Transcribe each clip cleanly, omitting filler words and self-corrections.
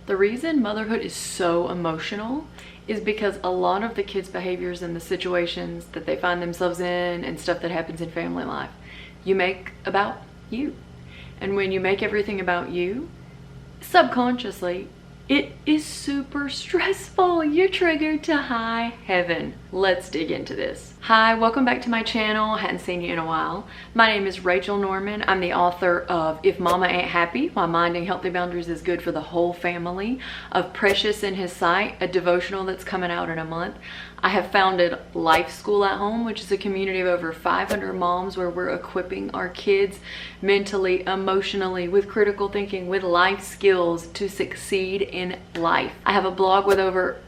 The reason motherhood is so emotional is because a lot of the kids' behaviors and the situations that they find themselves in and stuff that happens in family life, you make about you. And when you make everything about you, subconsciously, it is super stressful. You're triggered to high heaven. Let's dig into this. Hi, welcome back to my channel. I hadn't seen you in a while. My name is Rachel Norman. I'm the author of If Mama Ain't Happy, Why Minding Healthy Boundaries is Good for the Whole Family, of Precious in His Sight, a devotional that's coming out in a month. I have founded Life School at Home, which is a community of over 500 moms where we're equipping our kids mentally, emotionally, with critical thinking, with life skills to succeed in life. I have a blog with over,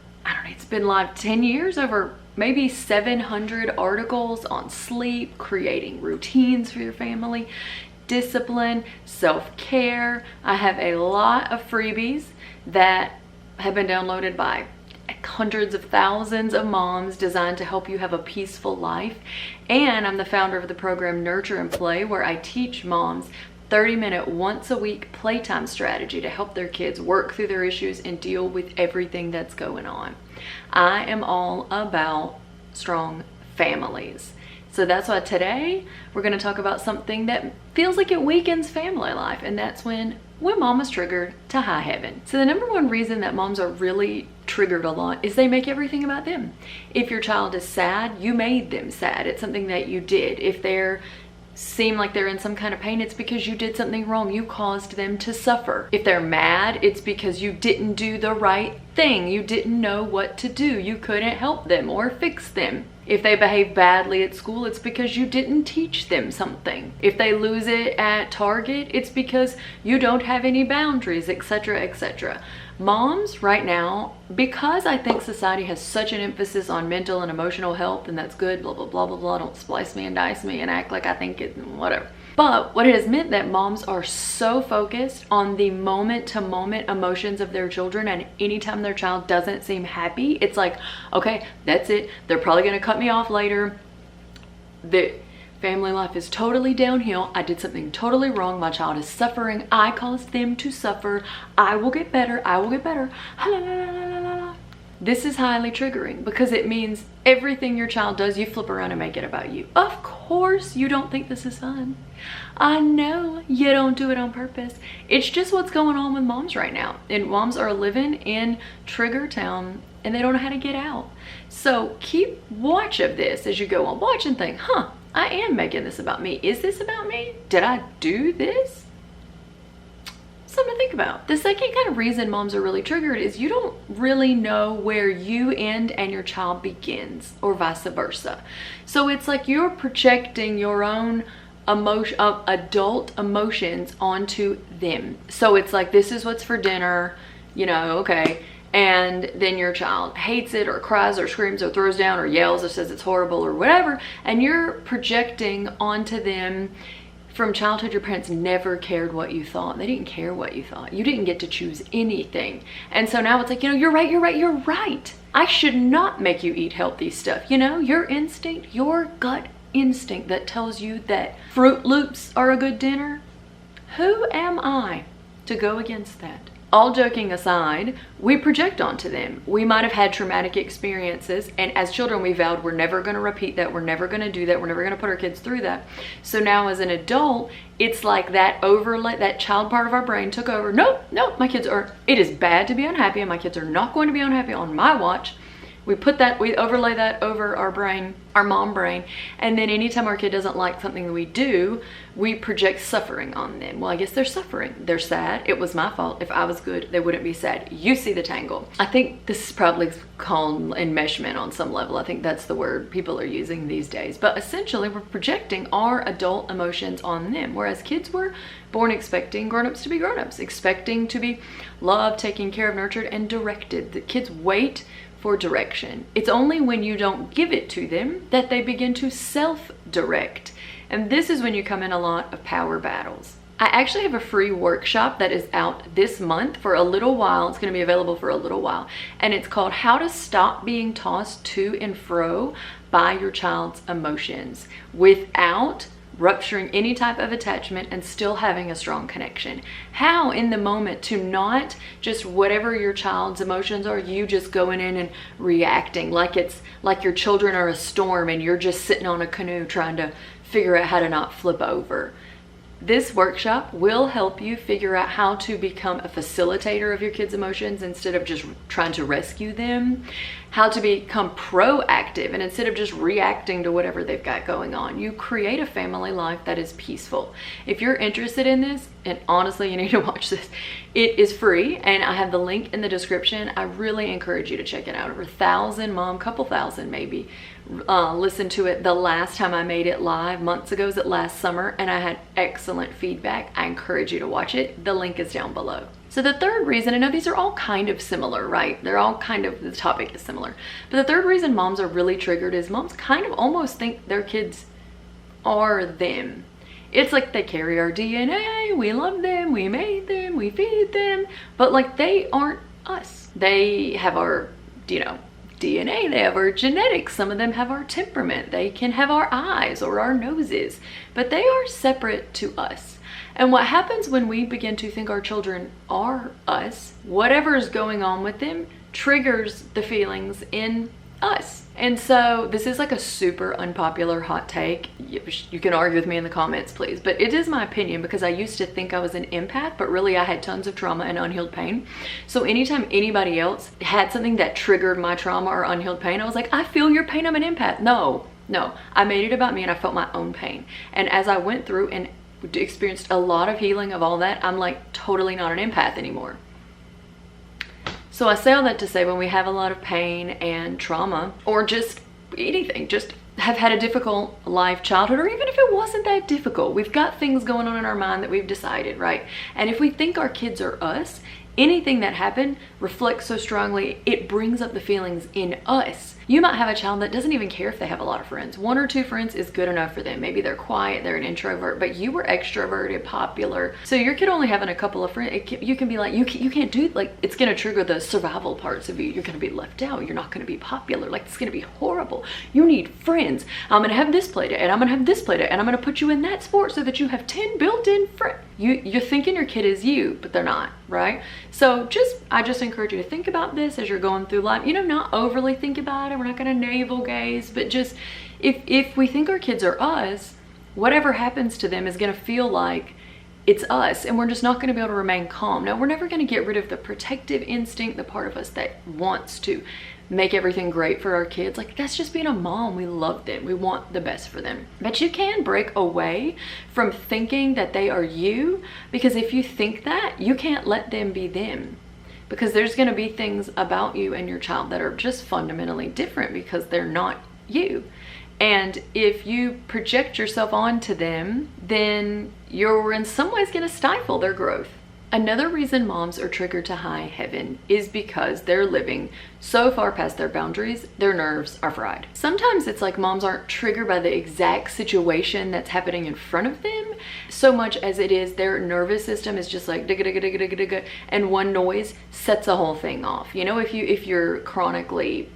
it's been live 10 years, over maybe 700 articles on sleep, creating routines for your family, discipline, self-care. I have a lot of freebies that have been downloaded by hundreds of thousands of moms designed to help you have a peaceful life. And I'm the founder of the program Nurture and Play, where I teach moms 30-minute once a week playtime strategy to help their kids work through their issues and deal with everything that's going on. I am all about strong families. So that's why today we're going to talk about something that feels like it weakens family life, and that's when mama's triggered to high heaven. So the number one reason that moms are really triggered a lot is they make everything about them. If your child is sad, you made them sad. It's something that you did. If they're seem like they're in some kind of pain, it's because you did something wrong. You caused them to suffer. If they're mad, it's because you didn't do the right thing. You didn't know what to do. You couldn't help them or fix them. If they behave badly at school, it's because you didn't teach them something. If they lose it at Target, it's because you don't have any boundaries, etc., etc. Moms right now, because I think society has such an emphasis on mental and emotional health, and that's good, blah, blah, blah, blah, blah, don't splice me and dice me and act like I think it, whatever. But what it has meant that moms are so focused on the moment-to-moment emotions of their children, and anytime their child doesn't seem happy, it's like, okay, that's it. They're probably going to cut me off later. The family life is totally downhill. I did something totally wrong. My child is suffering. I caused them to suffer. I will get better. I will get better. This is highly triggering because it means everything your child does, you flip around and make it about you. Of course you don't think this is fun. I know you don't do it on purpose. It's just what's going on with moms right now. And moms are living in trigger town and they don't know how to get out. So keep watch of this as you go on. Watch and think, I am making this about me. Is this about me? Did I do this? Something to think about. The second kind of reason moms are really triggered is you don't really know where you end and your child begins, or vice versa. So it's like you're projecting your own adult emotions onto them. So it's like, this is what's for dinner, okay. And then your child hates it or cries or screams or throws down or yells or says it's horrible or whatever. And you're projecting onto them. From childhood, your parents never cared what you thought. They didn't care what you thought. You didn't get to choose anything. And so now it's like, you're right. I should not make you eat healthy stuff. Your instinct, your gut instinct that tells you that Fruit Loops are a good dinner. Who am I to go against that? All joking aside, we project onto them. We might have had traumatic experiences, and as children we vowed we're never going to repeat that, we're never going to do that, we're never going to put our kids through that. So now as an adult, it's like that overlay, that child part of our brain took over. Nope, it is bad to be unhappy, and my kids are not going to be unhappy on my watch. We overlay that over our brain, our mom brain, and then anytime our kid doesn't like something that we do, we project suffering on them. Well, I guess they're suffering. They're sad. It was my fault. If I was good, they wouldn't be sad. You see the tangle. I think this is probably called enmeshment on some level. I think that's the word people are using these days. But essentially, we're projecting our adult emotions on them, whereas kids were born expecting grown-ups to be grown-ups, expecting to be loved, taken care of, nurtured, and directed. The kids wait for direction. It's only when you don't give it to them that they begin to self-direct. And this is when you come in a lot of power battles. I actually have a free workshop that is out this month for a little while. It's going to be available for a little while. And it's called How to Stop Being Tossed to and Fro by Your Child's Emotions without rupturing any type of attachment and still having a strong connection. How in the moment to not just whatever your child's emotions are, you just going in and reacting like it's like your children are a storm and you're just sitting on a canoe trying to figure out how to not flip over. This workshop will help you figure out how to become a facilitator of your kids' emotions instead of just trying to rescue them, how to become proactive, and instead of just reacting to whatever they've got going on, you create a family life that is peaceful. If you're interested in this, and honestly, you need to watch this, it is free, and I have the link in the description. I really encourage you to check it out. Over 1,000 couple thousand maybe, listened to it the last time I made it live months ago. It was last summer, and I had excellent feedback. I encourage you to watch it. The link is down below. So the third reason, I know these are all kind of similar, right? They're all kind of, the topic is similar. But the third reason moms are really triggered is moms kind of almost think their kids are them. It's like they carry our DNA, we love them, we made them, we feed them, but like they aren't us. They have our, DNA, they have our genetics, some of them have our temperament, they can have our eyes or our noses, but they are separate to us. And what happens when we begin to think our children are us, whatever is going on with them triggers the feelings in us. And so this is like a super unpopular hot take. You can argue with me in the comments, please, but it is my opinion because I used to think I was an empath, but really I had tons of trauma and unhealed pain. So anytime anybody else had something that triggered my trauma or unhealed pain, I was like, I feel your pain, I'm an empath. No, I made it about me and I felt my own pain. And as I went through and experienced a lot of healing of all that, I'm like totally not an empath anymore. So I say all that to say, when we have a lot of pain and trauma, or just anything, just have had a difficult life, childhood, or even if it wasn't that difficult, we've got things going on in our mind that we've decided, right? And if we think our kids are us, anything that happened reflects so strongly, it brings up the feelings in us. You might have a child that doesn't even care if they have a lot of friends. 1 or 2 friends is good enough for them. Maybe they're quiet, they're an introvert, but you were extroverted, popular. So your kid only having a couple of friends, you can be like, you can't do, like, it's gonna trigger the survival parts of you. You're gonna be left out. You're not gonna be popular. Like, it's gonna be horrible. You need friends. I'm gonna have this play date, and I'm gonna have this play date, and I'm gonna put you in that sport so that you have 10 built-in friends. You're thinking your kid is you, but they're not, right? So I just encourage you to think about this as you're going through life. Not overly think about it. We're not gonna navel gaze, but just if we think our kids are us, whatever happens to them is gonna feel like it's us, and we're just not gonna be able to remain calm. Now, we're never gonna get rid of the protective instinct, the part of us that wants to make everything great for our kids. Like, that's just being a mom. We love them. We want the best for them. But you can break away from thinking that they are you, because if you think that, you can't let them be them. Because there's going to be things about you and your child that are just fundamentally different because they're not you. And if you project yourself onto them, then you're in some ways going to stifle their growth. Another reason moms are triggered to high heaven is because they're living so far past their boundaries, their nerves are fried. Sometimes it's like moms aren't triggered by the exact situation that's happening in front of them, so much as it is their nervous system is just like digga digga digga digga digga, and one noise sets the whole thing off. If you're chronically,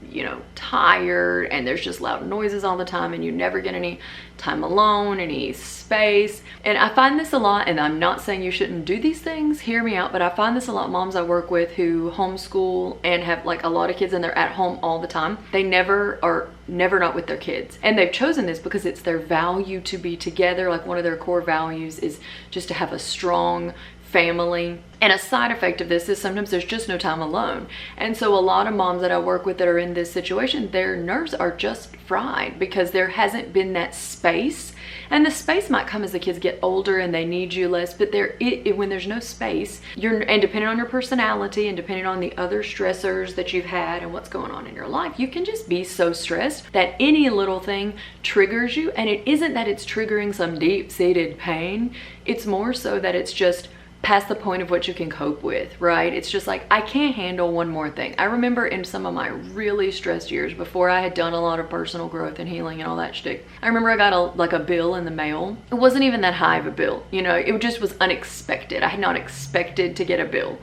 tired and there's just loud noises all the time and you never get any time alone, any space. And I find this a lot, and I'm not saying you shouldn't do these things, hear me out, but I find this a lot. Moms I work with who homeschool and have like a lot of kids and they're at home all the time, they never not with their kids. And they've chosen this because it's their value to be together. Like, one of their core values is just to have a strong family. And a side effect of this is sometimes there's just no time alone. And so a lot of moms that I work with that are in this situation, their nerves are just fried because there hasn't been that space. And the space might come as the kids get older and they need you less, but when there's no space, and depending on your personality and depending on the other stressors that you've had and what's going on in your life, you can just be so stressed that any little thing triggers you. And it isn't that it's triggering some deep-seated pain. It's more so that it's just past the point of what you can cope with, right? It's just like, I can't handle one more thing. I remember in some of my really stressed years before I had done a lot of personal growth and healing and all that shtick, I remember I got a bill in the mail. It wasn't even that high of a bill, it just was unexpected. I had not expected to get a bill.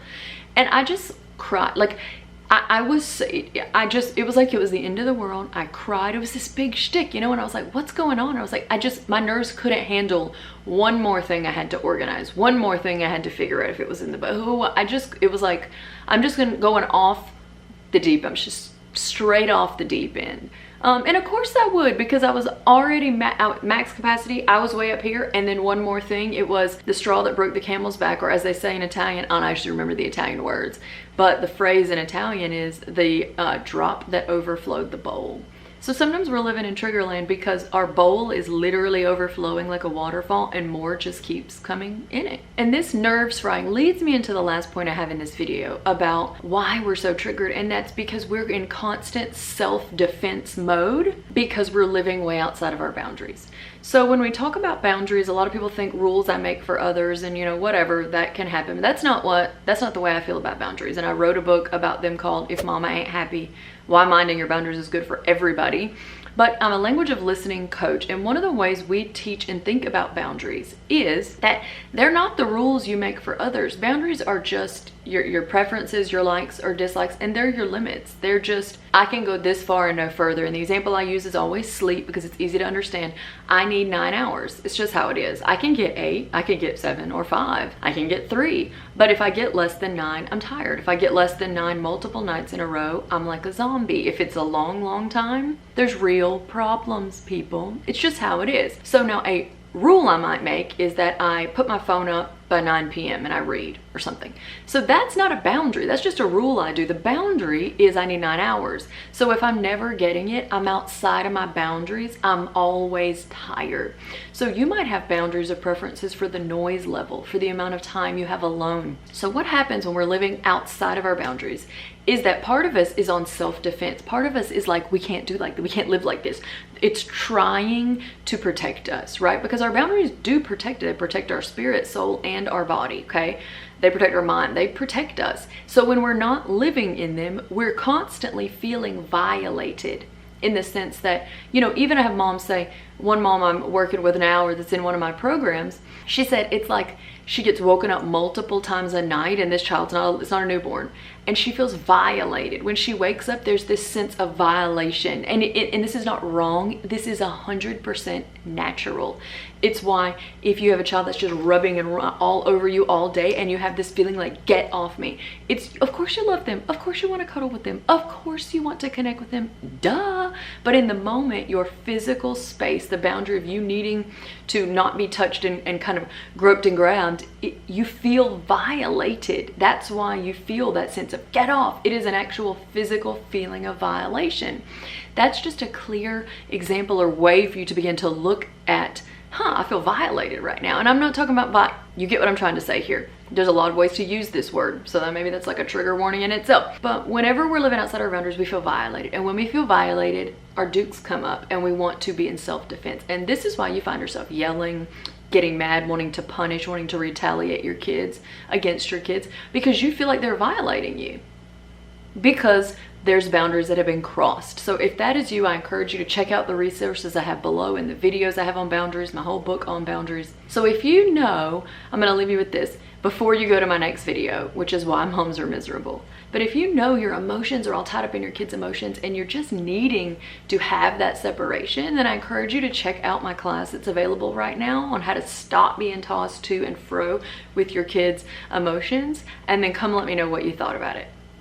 And I just cried. Like, it was like it was the end of the world. I cried. It was this big shtick, and I was like, what's going on? I was like, my nerves couldn't handle one more thing I had to organize, one more thing I had to figure out if it was in the book. It was like, I'm just going off the deep. I'm just straight off the deep end. And of course I would, because I was already at max capacity. I was way up here. And then one more thing, it was the straw that broke the camel's back, or as they say in Italian, I don't actually remember the Italian words, but the phrase in Italian is the drop that overflowed the bowl. So sometimes we're living in trigger land because our bowl is literally overflowing like a waterfall, and more just keeps coming in it. And this nerves frying leads me into the last point I have in this video about why we're so triggered. And that's because we're in constant self-defense mode because we're living way outside of our boundaries. So when we talk about boundaries, a lot of people think rules I make for others and whatever, that can happen. But that's not the way I feel about boundaries. And I wrote a book about them called If Mama Ain't Happy, Why Minding Your Boundaries is Good for Everybody. But I'm a language of listening coach, and one of the ways we teach and think about boundaries is that they're not the rules you make for others. Boundaries are just your preferences, your likes or dislikes, and they're your limits. They're just, I can go this far and no further. And the example I use is always sleep, because it's easy to understand. I need 9 hours. It's just how it is. I can get 8, I can get 7 or 5, I can get 3. But if I get less than 9, I'm tired. If I get less than 9 multiple nights in a row, I'm like a zombie. If it's a long time, there's real problems, people. It's just how it is. So now a rule I might make is that I put my phone up by 9 p.m. and I read or something. So that's not a boundary. That's just a rule I do. The boundary is I need 9 hours. So if I'm never getting it, I'm outside of my boundaries. I'm always tired. So you might have boundaries or preferences for the noise level, for the amount of time you have alone. So what happens when we're living outside of our boundaries is that part of us is on self-defense. Part of us is like, we can't do like that. We can't live like this. It's trying to protect us, right? Because our boundaries do protect it. They protect our spirit, soul, and our body, okay? They protect our mind. They protect us. So when we're not living in them, we're constantly feeling violated, in the sense that, even I have moms say, one mom I'm working with now, that's in one of my programs, she said it's like she gets woken up multiple times a night, and this child's it's not a newborn, and she feels violated. When she wakes up, there's this sense of violation, and this is not wrong. This is 100% natural. It's why if you have a child that's just rubbing and all over you all day, and you have this feeling like, get off me, it's, of course you love them, of course you want to cuddle with them, of course you want to connect with them, duh. But in the moment, your physical space, the boundary of you needing to not be touched and kind of groped and grabbed, you feel violated. That's why you feel that sense of get off. It is an actual physical feeling of violation. That's just a clear example or way for you to begin to look at, I feel violated right now. And I'm not talking about you get what I'm trying to say here. There's a lot of ways to use this word, so that maybe that's like a trigger warning in itself. But whenever we're living outside our boundaries, we feel violated. And when we feel violated, our dukes come up and we want to be in self-defense. And this is why you find yourself yelling, getting mad, wanting to punish, wanting to retaliate against your kids, because you feel like they're violating you, because there's boundaries that have been crossed. So if that is you, I encourage you to check out the resources I have below and the videos I have on boundaries, my whole book on boundaries. So if you know, I'm gonna leave you with this before you go to my next video, which is why moms are miserable. But if you know your emotions are all tied up in your kids' emotions and you're just needing to have that separation, then I encourage you to check out my class that's available right now on how to stop being tossed to and fro with your kids' emotions, and then come let me know what you thought about it.